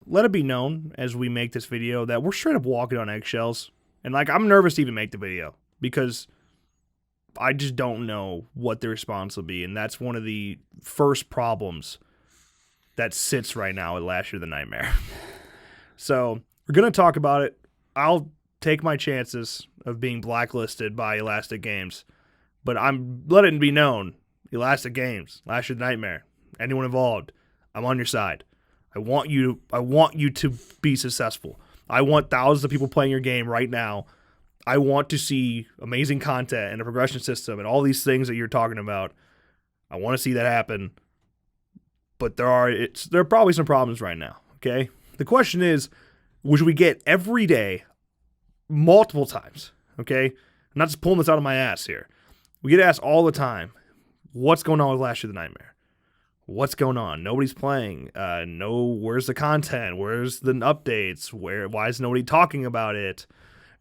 let it be known as we make this video that we're straight up walking on eggshells. And, like, I'm nervous to even make the video because I just don't know what the response will be. And that's one of the first problems that sits right now at Last Year the Nightmare. So we're going to talk about it. I'll take my chances of being blacklisted by Elastic Games. But I'm letting it be known, Elastic Games, Last Year the Nightmare, anyone involved, I'm on your side. I want you to be successful. I want thousands of people playing your game right now. I want to see amazing content and a progression system and all these things that you're talking about. I want to see that happen. But there are probably some problems right now, okay? The question is, which we get every day, multiple times, okay? I'm not just pulling this out of my ass here. We get asked all the time, what's going on with Last Year the Nightmare? What's going on? Nobody's playing. Where's the content? Where's the updates? Why is nobody talking about it?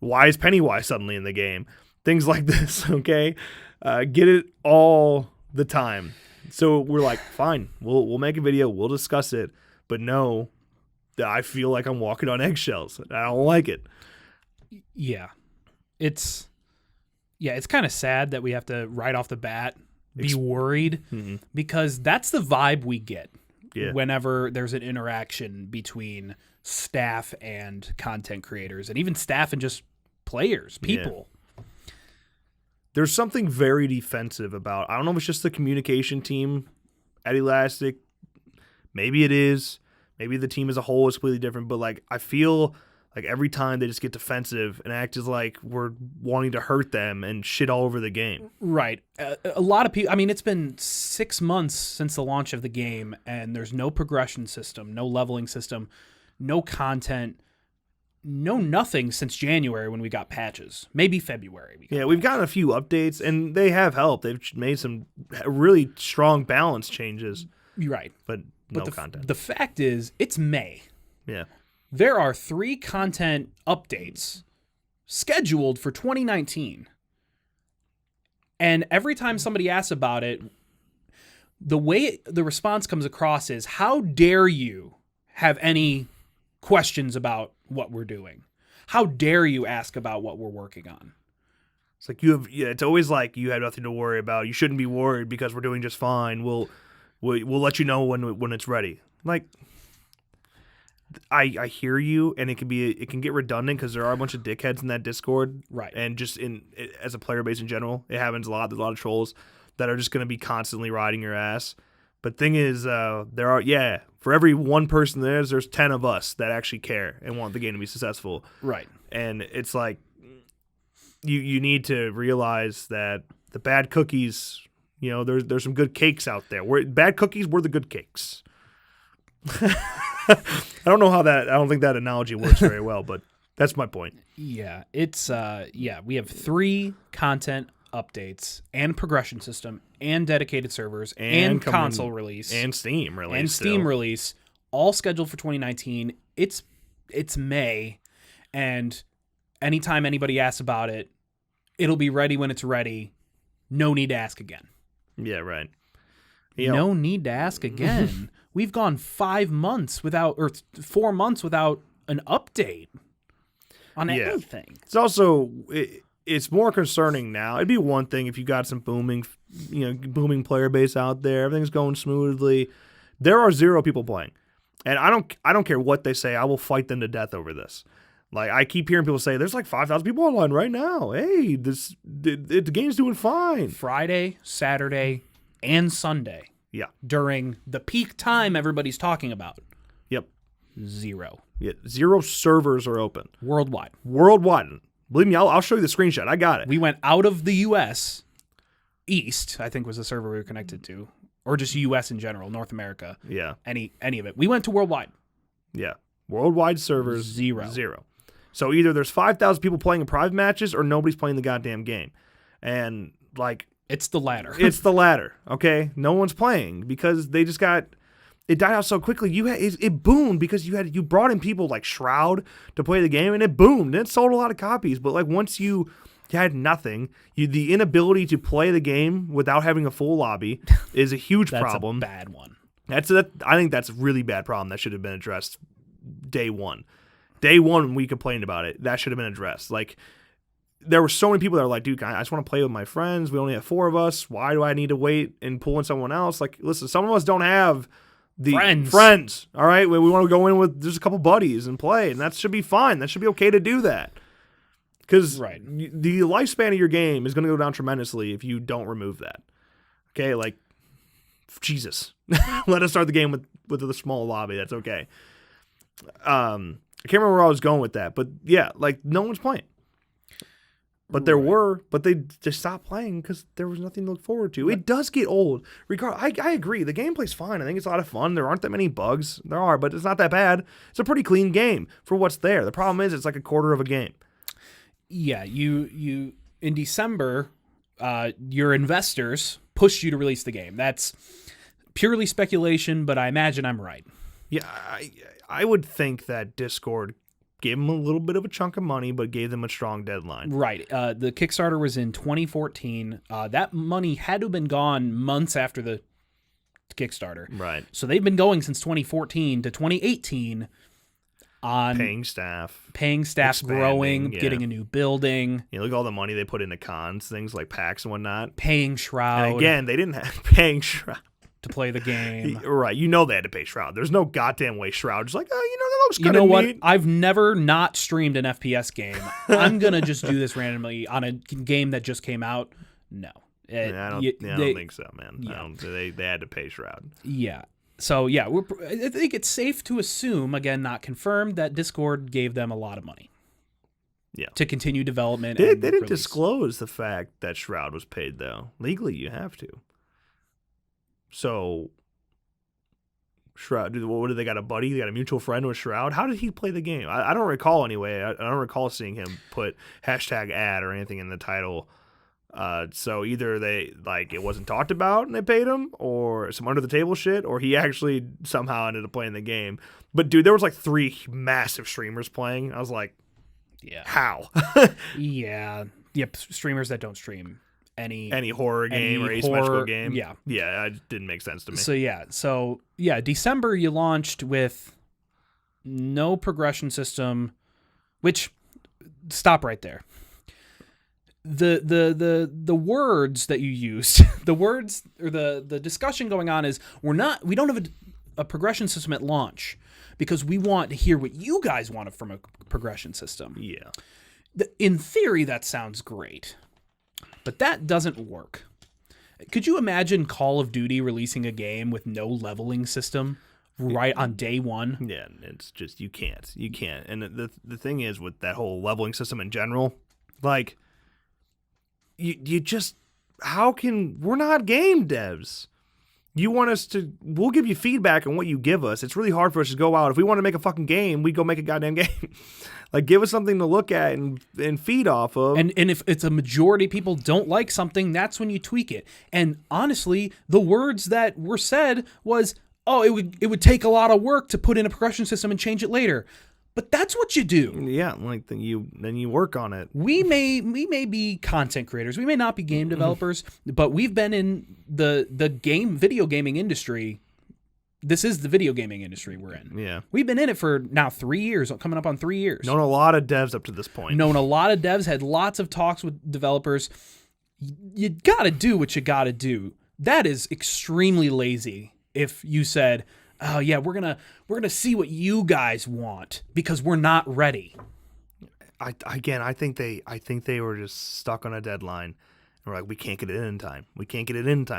Why is Pennywise suddenly in the game? Things like this, okay? Get it all the time. So we're like, fine, we'll make a video, we'll discuss it, but know that I feel like I'm walking on eggshells. I don't like it. Yeah. It's kind of sad that we have to right off the bat be worried because that's the vibe we get whenever there's an interaction between staff and content creators and even staff and just players, people. Yeah. There's something very defensive about, I don't know if it's just the communication team at Elastic. Maybe it is. Maybe the team as a whole is completely different, but like I feel like every time they just get defensive and act as like we're wanting to hurt them and shit all over the game. Right. A lot of people, I mean, it's been 6 months since the launch of the game, and there's no progression system, no leveling system, no content, no nothing since January when we got patches. Maybe February. We've gotten a few updates, and they have helped. They've made some really strong balance changes. Right. But no content. The fact is, it's May. Yeah. There are 3 content updates scheduled for 2019. And every time somebody asks about it, the way the response comes across is, how dare you have any questions about what we're doing? How dare you ask about what we're working on? It's like it's always like you have nothing to worry about. You shouldn't be worried because we're doing just fine. We'll let you know when it's ready. Like, I hear you, and it can get redundant because there are a bunch of dickheads in that Discord, right? And just as a player base in general, it happens a lot. There's a lot of trolls that are just going to be constantly riding your ass. But thing is, for every one person there's 10 of us that actually care and want the game to be successful, right? And it's like you need to realize that the bad cookies, there's some good cakes out there. Bad cookies were the good cakes. I don't think that analogy works very well, but that's my point. Yeah, it's we have 3 content updates and progression system and dedicated servers and console release and Steam release all scheduled for 2019. It's May, and anytime anybody asks about it, it'll be ready when it's ready. No need to ask again. Yeah, right. No need to ask again. We've gone 5 months or 4 months without an update on anything. It's also it's more concerning now. It'd be one thing if you got some booming player base out there, everything's going smoothly. There are 0 people playing, and I don't care what they say. I will fight them to death over this. Like, I keep hearing people say, there's like 5,000 people online right now. Hey, the game's doing fine. Friday, Saturday, and Sunday. Yeah. During the peak time everybody's talking about. Yep. 0. Yeah, 0 servers are open. Worldwide. Believe me, I'll show you the screenshot. I got it. We went out of the U.S. East, I think was the server we were connected to. Or just U.S. in general, North America. Yeah. Any of it. We went to worldwide. Yeah. Worldwide servers. 0. So either there's 5,000 people playing in private matches or nobody's playing the goddamn game. And, like... It's the latter. It's the latter, okay? No one's playing because they just got... It died out so quickly. It boomed because you brought in people like Shroud to play the game, and it boomed. And it sold a lot of copies. But, like, once you had nothing, the inability to play the game without having a full lobby is a huge problem. That's a bad one. I think that's a really bad problem that should have been addressed day one. Day one, when we complained about it, that should have been addressed. Like, there were so many people that are like, dude, I just want to play with my friends. We only have 4 of us. Why do I need to wait and pull in someone else? Like, listen, some of us don't have the friends. All right, we want to go in with just a couple buddies and play, and that should be fine. That should be okay to do that. Because the lifespan of your game is going to go down tremendously if you don't remove that. Okay, like, Jesus. Let us start the game with a small lobby. That's okay. I can't remember where I was going with that. But, yeah, like, no one's playing. But there were, but they just stopped playing because there was nothing to look forward to. It does get old. I agree. The gameplay's fine. I think it's a lot of fun. There aren't that many bugs. There are, but it's not that bad. It's a pretty clean game for what's there. The problem is it's like a quarter of a game. Yeah, you in December, your investors pushed you to release the game. That's purely speculation, but I imagine I'm right. Yeah, I would think that Discord gave them a little bit of a chunk of money, but gave them a strong deadline. Right. The Kickstarter was in 2014. That money had to have been gone months after the Kickstarter. Right. So they've been going since 2014 to 2018 on paying staff, growing, getting a new building. You know, look at all the money they put into cons, things like PAX and whatnot. Paying Shroud. And again, they didn't have paying Shroud to play the game. Right. You know they had to pay Shroud. There's no goddamn way Shroud's like, oh, that looks kind of neat. You know neat. what? I've never not streamed an FPS game. I'm going to just do this randomly on a game that just came out. No. I don't think so, man. Yeah. They had to pay Shroud. Yeah. So, yeah, I think it's safe to assume, again, not confirmed, that Discord gave them a lot of money. Yeah. To continue development. They didn't disclose the fact that Shroud was paid, though. Legally, you have to. So, Shroud, what did they got? A buddy? They got a mutual friend with Shroud? How did he play the game? I don't recall anyway. I don't recall seeing him put #ad or anything in the title. So either they, like, it wasn't talked about and they paid him, or some under the table shit, or he actually somehow ended up playing the game. But dude, there was like 3 massive streamers playing. I was like, yeah, how? Yeah. Yep. Streamers that don't stream any horror game or asymmetrical game. Yeah. It didn't make sense to me. So December you launched with no progression system, which, stop right there. The words that you used, the words or the discussion going on is we don't have a progression system at launch because we want to hear what you guys want from a progression system. Yeah. In theory, that sounds great, but that doesn't work. Could you imagine Call of Duty releasing a game with no leveling system right on day one? Yeah, it's just, you can't. And the thing is with that whole leveling system in general, like, you just, we're not game devs. You want us to, we'll give you feedback on what you give us. It's really hard for us to go out. If we want to make a fucking game, we go make a goddamn game. Like, give us something to look at and feed off of. And if it's a majority of people don't like something, that's when you tweak it. And honestly, the words that were said was, oh, it would take a lot of work to put in a progression system and change it later. But that's what you do. Yeah, like then you work on it. We may be content creators. We may not be game developers, but we've been in the video gaming industry. This is the video gaming industry we're in. Yeah. We've been in it for now 3 years, coming up on 3 years. Known a lot of devs up to this point. Known a lot of devs, had lots of talks with developers. You got to do what you got to do. That is extremely lazy if you said, oh yeah, we're gonna see what you guys want because we're not ready. I think they were just stuck on a deadline. And we're like, we can't get it in time.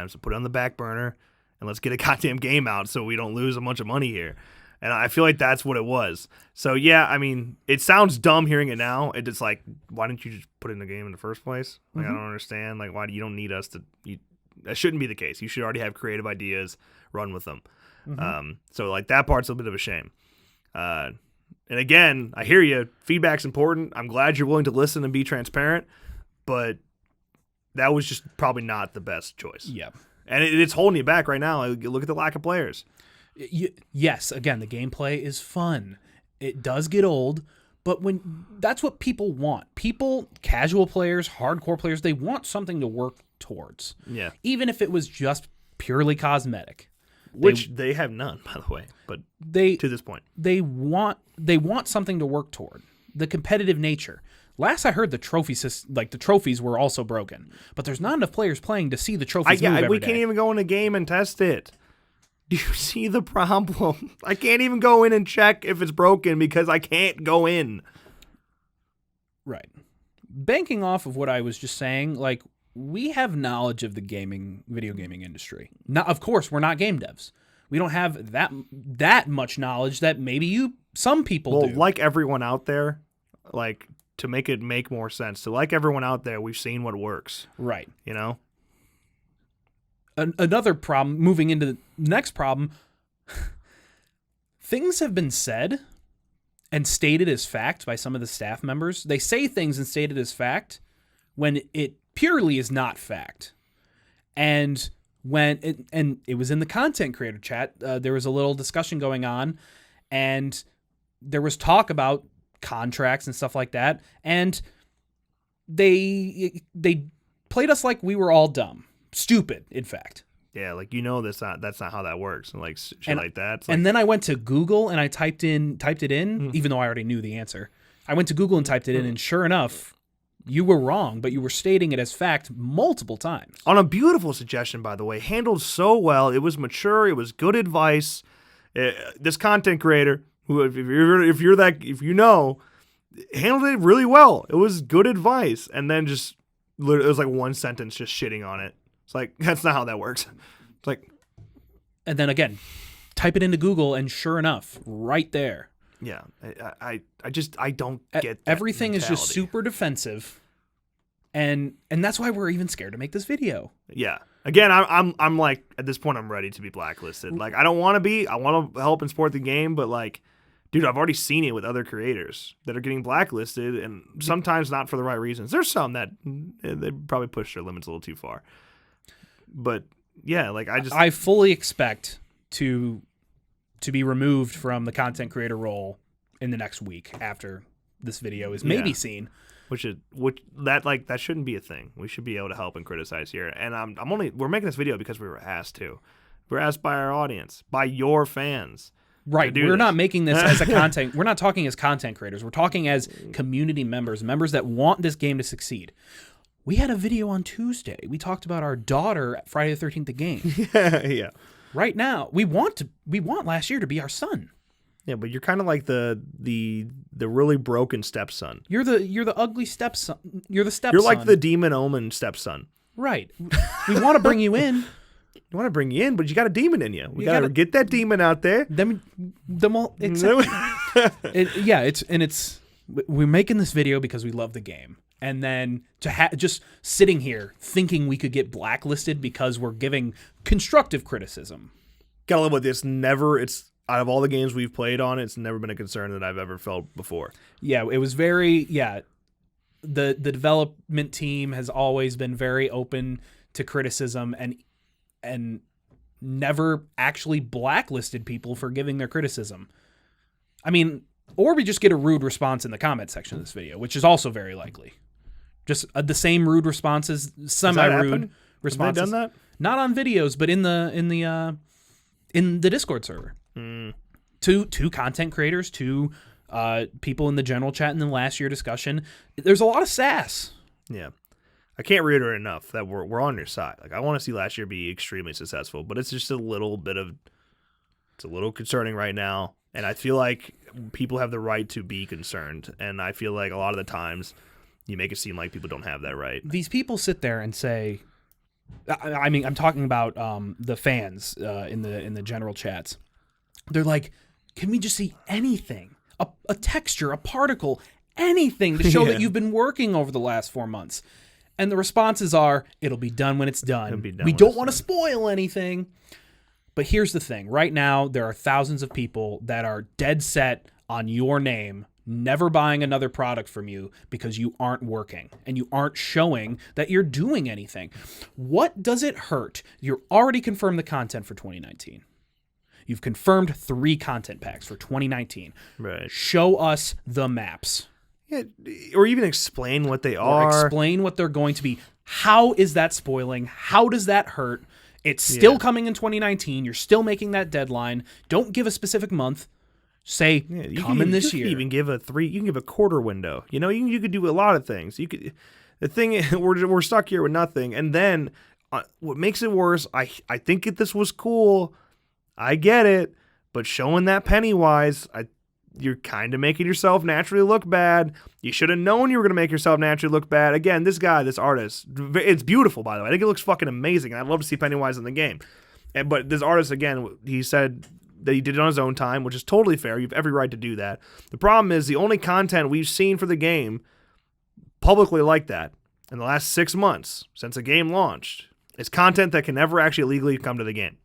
So put it on the back burner and let's get a goddamn game out so we don't lose a bunch of money here. And I feel like that's what it was. So yeah, I mean, it sounds dumb hearing it now. It's just like, why didn't you just put it in the game in the first place? Like, I don't understand. Like, why do you don't need us to? That shouldn't be the case. You should already have creative ideas, run with them. So like that part's a bit of a shame. And again, I hear you. Feedback's important. I'm glad you're willing to listen and be transparent, but that was just probably not the best choice. Yeah. And it's holding you back right now. Look at the lack of players. Yes, again, the gameplay is fun. It does get old, but that's what people want. People, casual players, hardcore players, they want something to work towards. Yeah. Even if it was just purely cosmetic. Which they have none, by the way, but they to this point. They want something to work toward. The competitive nature. Last I heard, the trophies were also broken, but there's not enough players playing to see the trophies move every we day. can't even go in a game and test it. Do you see the problem? I can't even go in and check if it's broken because I can't go in. Right. Banking off of what I was just saying, like, we have knowledge of the video gaming industry. Now, of course, we're not game devs. We don't have that much knowledge that maybe some people do. Well, like everyone out there, like, to make it make more sense, so like everyone out there, we've seen what works. Right. You know? Another problem, moving into the next problem, things have been said and stated as fact by some of the staff members. They say things and state it as fact when it purely is not fact. And it was in the content creator chat, there was a little discussion going on, and there was talk about contracts and stuff like that, and they played us like we were all dumb. Stupid, in fact. Yeah, like, that's not how that works, and like shit like that. And then I went to Google and I typed it in, even though I already knew the answer. I went to Google and typed it in, and sure enough, you were wrong, but you were stating it as fact multiple times. On a beautiful suggestion, by the way, handled so well. It was mature. It was good advice. This content creator, who if you know, handled it really well. It was good advice, and then just it was like one sentence just shitting on it. It's like, that's not how that works. It's like, and then again, type it into Google, and sure enough, right there. Yeah, I don't get that everything mentality. is just super defensive, and that's why we're even scared to make this video. Yeah. Again, I'm like, at this point, I'm ready to be blacklisted. Like, I don't want to be. I want to help and support the game, but like, dude, I've already seen it with other creators that are getting blacklisted, and sometimes not for the right reasons. There's some that they probably push their limits a little too far. But yeah, like, I fully expect to be removed from the content creator role in the next week after this video is maybe seen. That shouldn't be a thing. We should be able to help and criticize here. And we're making this video because we were asked to. We're asked by our audience, by your fans. Right. We're not making this as a content. We're not talking as content creators. We're talking as community members that want this game to succeed. We had a video on Tuesday. We talked about our daughter at Friday the 13th, the game. Yeah. Right now, we want last year to be our son. Yeah, but you're kind of like the really broken stepson. You're the ugly stepson. You're the stepson. You're like the demon omen stepson. Right. We want to bring you in. You want to bring you in, but you got a demon in you. We got to get that demon out there. Then we'll accept we're making this video because we love the game. And then just sitting here thinking we could get blacklisted because we're giving constructive criticism. Gotta live with this. It's out of all the games we've played on, it's never been a concern that I've ever felt before. Yeah, it was very, the development team has always been very open to criticism and never actually blacklisted people for giving their criticism. I mean, or we just get a rude response in the comment section of this video, which is also very likely. Just the same rude responses, semi-rude responses. Have they done that? Not on videos, but in the Discord server. To content creators, to people in the general chat in the last year discussion. There's a lot of sass. Yeah. I can't reiterate enough that we're on your side. Like, I want to see last year be extremely successful, but it's just it's a little concerning right now. And I feel like people have the right to be concerned. And I feel like a lot of the times you make it seem like people don't have that right. These people sit there and say, I mean, I'm talking about the fans in the general chats. They're like, can we just see anything? A texture, a particle, anything to show that you've been working over the last 4 months. And the responses are, it'll be done when it's done. We don't want to spoil anything. But here's the thing. Right now, there are thousands of people that are dead set on your name, never buying another product from you because you aren't working and you aren't showing that you're doing anything. What does it hurt? You're already confirmed the content for 2019. You've confirmed 3 content packs for 2019. Right. Show us the maps. Yeah, or even explain what they are. Or explain what they're going to be. How is that spoiling? How does that hurt? It's still coming in 2019. You're still making that deadline. Don't give a specific month. Say coming this year. You can give you can give a quarter window. You could do a lot of things. You could. The thing is, we're stuck here with nothing. And then what makes it worse? I think this was cool. I get it, but showing that Pennywise, you're kind of making yourself naturally look bad. You should have known you were going to make yourself naturally look bad. Again, this artist, it's beautiful, by the way. I think it looks fucking amazing. I'd love to see Pennywise in the game. But this artist, again, he said that he did it on his own time, which is totally fair. You have every right to do that. The problem is the only content we've seen for the game publicly like that in the last 6 months since the game launched is content that can never actually legally come to the game.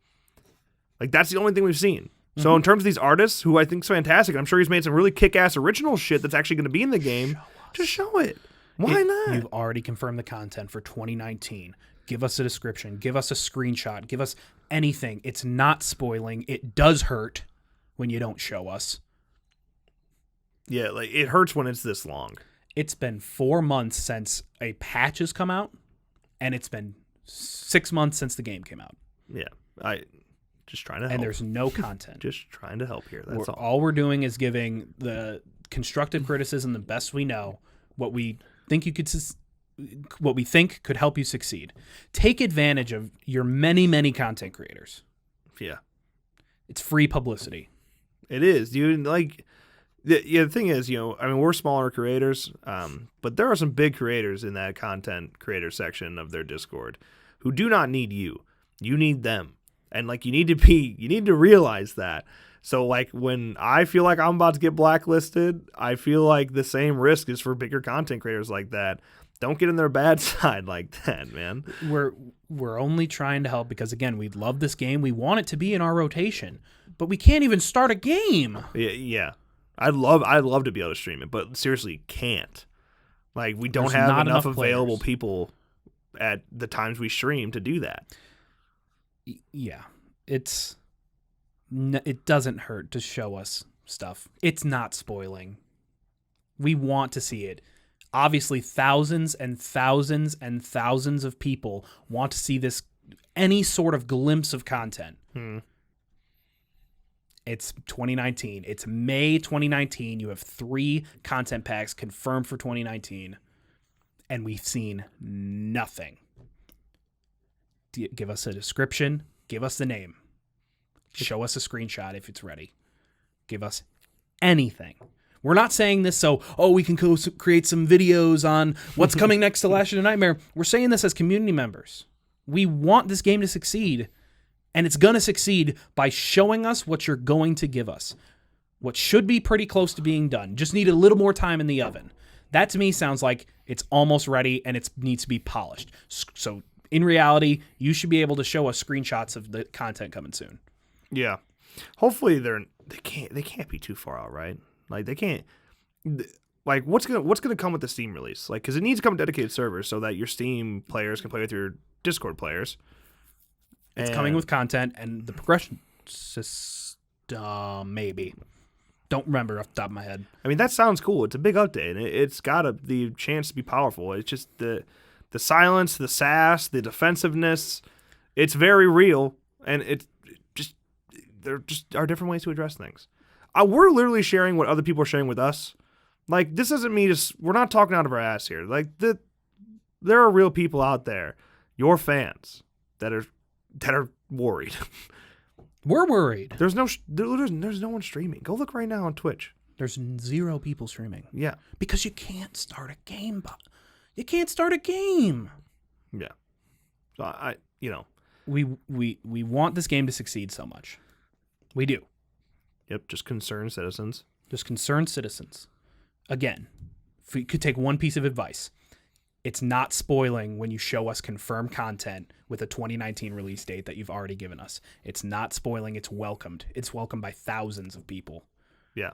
Like, that's the only thing we've seen. Mm-hmm. So in terms of these artists, who I think is fantastic, I'm sure he's made some really kick-ass original shit that's actually going to be in the game, just show it. Why not? You've already confirmed the content for 2019. Give us a description. Give us a screenshot. Give us anything. It's not spoiling. It does hurt when you don't show us. Yeah, like it hurts when it's this long. It's been 4 months since a patch has come out, and it's been 6 months since the game came out. Yeah, just trying to help. And there's no content. Just trying to help here. That's all. All we're doing is giving the constructive criticism the best we know, what we think could help you succeed. Take advantage of your many, many content creators. Yeah. It's free publicity. It is, dude. Like, the thing is, we're smaller creators, but there are some big creators in that content creator section of their Discord who do not need you. You need them. And, like, you need to realize that. So, like, when I feel like I'm about to get blacklisted, I feel like the same risk is for bigger content creators like that. Don't get in their bad side like that, man. We're only trying to help because, again, we love this game. We want it to be in our rotation, but we can't even start a game. Yeah. I'd love to be able to stream it, but seriously, can't. Like, we don't have enough available people at the times we stream to do that. Yeah, it doesn't hurt to show us stuff. It's not spoiling. We want to see it. Obviously, thousands and thousands and thousands of people want to see this, any sort of glimpse of content. It's 2019. It's May 2019. You have 3 content packs confirmed for 2019, and we've seen nothing. Give us a description. Give us the name. Show us a screenshot if it's ready. Give us anything. We're not saying this so, we can create some videos on what's coming next to Last Year Nightmare. We're saying this as community members. We want this game to succeed, and it's going to succeed by showing us what you're going to give us. What should be pretty close to being done. Just need a little more time in the oven. That to me sounds like it's almost ready and it needs to be polished. So in reality, you should be able to show us screenshots of the content coming soon. Yeah. Hopefully they can't be too far out, right? Like they can't. Like what's gonna come with the Steam release? Like because it needs to come with dedicated servers so that your Steam players can play with your Discord players. It's coming with content and the progression system, maybe. Don't remember off the top of my head. I mean that sounds cool. It's a big update. And it's got the chance to be powerful. It's just the silence, the sass, the defensiveness. It's very real, and there just are different ways to address things. We're literally sharing what other people are sharing with us. Like, this isn't me we're not talking out of our ass here. Like, there are real people out there, your fans, that are worried. We're worried. There's no one streaming. Go look right now on Twitch. There's 0 people streaming. Yeah. Because you can't start a game. You can't start a game. Yeah. So we want this game to succeed so much. We do. Yep, just concerned citizens. Just concerned citizens. Again, if we could take one piece of advice, it's not spoiling when you show us confirmed content with a 2019 release date that you've already given us. It's not spoiling, it's welcomed. It's welcomed by thousands of people. Yeah.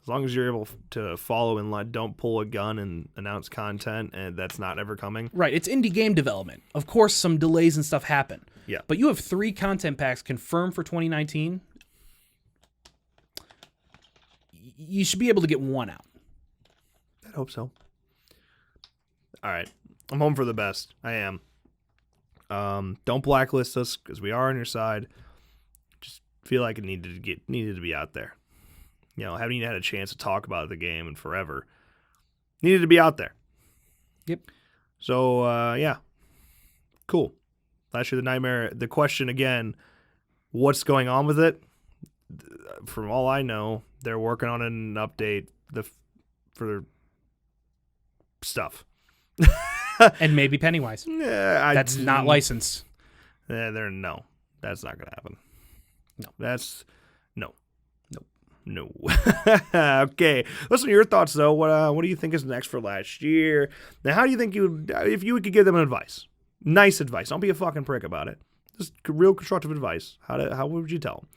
As long as you're able to follow and don't pull a gun and announce content, and that's not ever coming. Right, it's indie game development. Of course, some delays and stuff happen. Yeah. But you have 3 content packs confirmed for 2019. You should be able to get 1 out. I hope so. All right. I'm hoping for the best. I am. Don't blacklist us because we are on your side. Just feel like it needed to be out there. You know, haven't even had a chance to talk about the game in forever. Needed to be out there. Yep. So, yeah. Cool. Last Year the Nightmare. The question again, what's going on with it? From all I know, they're working on an update for their stuff. And maybe Pennywise. Yeah, That's not licensed. No, that's not going to happen. No. That's no. Okay, listen to your thoughts though. What do you think is next for Last Year? Now, how do you think if you could give them advice, nice advice? Don't be a fucking prick about it. Just real constructive advice. How would you tell them?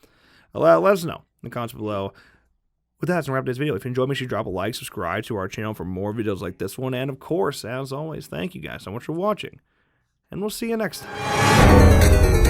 Let us know in the comments below. With that, that's a wrap today's video. If you enjoyed, make sure you drop a like, subscribe to our channel for more videos like this one, and of course, as always, thank you guys so much for watching, and we'll see you next time.